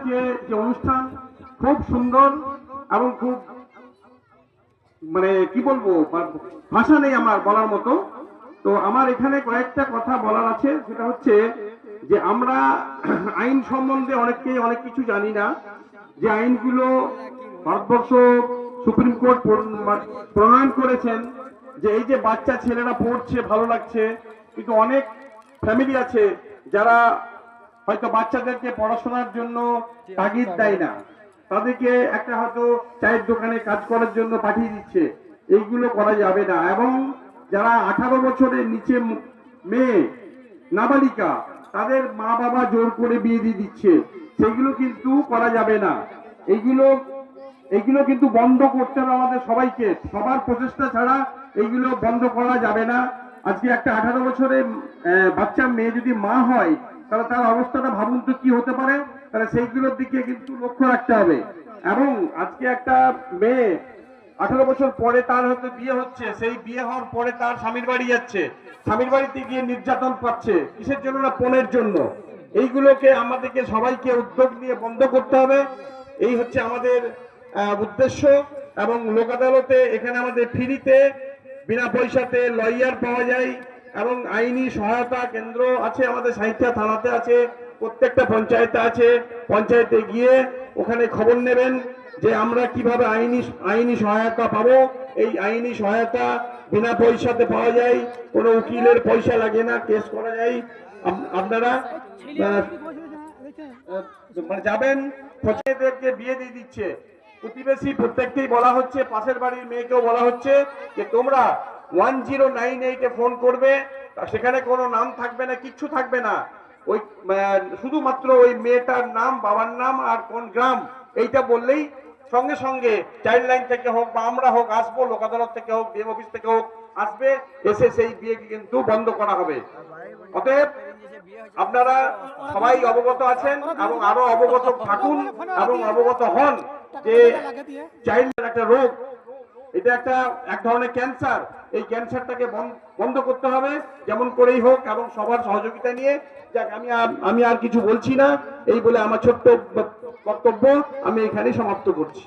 আজকে যে অনুষ্ঠান খুব সুন্দর এবং খুব মানে কি বলবো ভাষা নেই আমার বলার মতো। তো আমার এখানে কয়েকটা কথা বলার আছে, সেটা হচ্ছে যে আমরা আইন সম্বন্ধে অনেককেই অনেক কিছু জানি না। যে আইনগুলো ভারতবর্ষ সুপ্রিম কোর্ট প্রণয়ন করেছেন, যে এই যে বাচ্চা ছেলেরা পড়ছে ভালো লাগছে, কিন্তু অনেক ফ্যামিলি আছে যারা হয়তো বাচ্চাদেরকে পড়াশোনার জন্য তাগিদ দেয় না, তাদেরকে একটা হয়তো চায়ের দোকানে কাজ করার জন্য পাঠিয়ে দিচ্ছে। এইগুলো করা যাবে না। এবং যারা 18 বছরের নিচে মেয়ে নাবালিকা, তাদের মা বাবা জোর করে বিয়ে দিয়ে দিচ্ছে, সেগুলো কিন্তু করা যাবে না। এইগুলো কিন্তু বন্ধ করতে হবে আমাদের সবাইকে, সবার প্রচেষ্টা ছাড়া এইগুলো বন্ধ করা যাবে না। আজকে একটা 18 বছরের বাচ্চা মেয়ে যদি মা হয়, তাহলে তার অবস্থাটা ভাবুন তো কি হতে পারে। তাহলে সেইগুলোর দিকে কিন্তু লক্ষ্য রাখতে হবে। এবং আজকে একটা মেয়ে 18 বছর পরে তার হয়তো বিয়ে হচ্ছে, সেই বিয়ে হওয়ার পরে তার স্বামীর বাড়ি যাচ্ছে, স্বামীর বাড়িতে গিয়ে নির্যাতন পাচ্ছে, কিসের জন্য না পণের জন্য। এইগুলোকে আমাদেরকে সবাইকে উদ্যোগ নিয়ে বন্ধ করতে হবে। এই হচ্ছে আমাদের উদ্দেশ্য। এবং লোক আদালতে এখানে আমাদের ফ্রিতে বিনা পয়সাতে লয়ার পাওয়া যায় এবং আইনি সহায়তা কেন্দ্র আছে, আমাদের সাহিত্যা থানাতে আছে, প্রত্যেকটা পঞ্চায়েতে আছে। পঞ্চায়েতে গিয়ে ওখানে খবর নেবেন যে আমরা কিভাবে আইনি সহায়তা পাবো। এই আইনি সহায়তা বিনা পয়সাতে পাওয়া যায়, কোনো উকিলের পয়সা লাগে না, কেস করা যায়। আপনারা মানে যাবেন, ছেলেদেরকে বিয়ে দিয়ে দিচ্ছে, প্রতিবেশী প্রত্যেককেই বলা হচ্ছে, পাশের বাড়ির মেয়েকেও বলা হচ্ছে যে তোমরা 1098-এ ফোন করবে, সেখানে কোনো নাম থাকবে না, কিচ্ছু থাকবে না। ওই শুধুমাত্র ওই মেয়েটার নাম, বাবার নাম আর কোন গ্রাম, এইটা বললেই সঙ্গে সঙ্গে চাইল্ড লাইন থেকে হোক বা আমরা হোক আসবো, লোক আদালত থেকে হোক, ডিএম অফিস থেকে হোক আসবে, এসে সেই বিয়েকে কিন্তু বন্ধ করা হবে। অতএব আপনারা সবাই অবগত আছেন এবং আরো অবগত থাকুন এবং অবগত হন যে চাইল্ড একটা রোগ, এটা এক ধরনের ক্যান্সার। এই ক্যান্সারটাকে বন্ধ করতে হবে যেমন করেই হোক, এবং সবার সহযোগিতা নিয়ে। যাক, আমি আর কিছু বলছি না, এই বলে আমার ছোট্ট বক্তব্য আমি এখানেই সমাপ্ত করছি।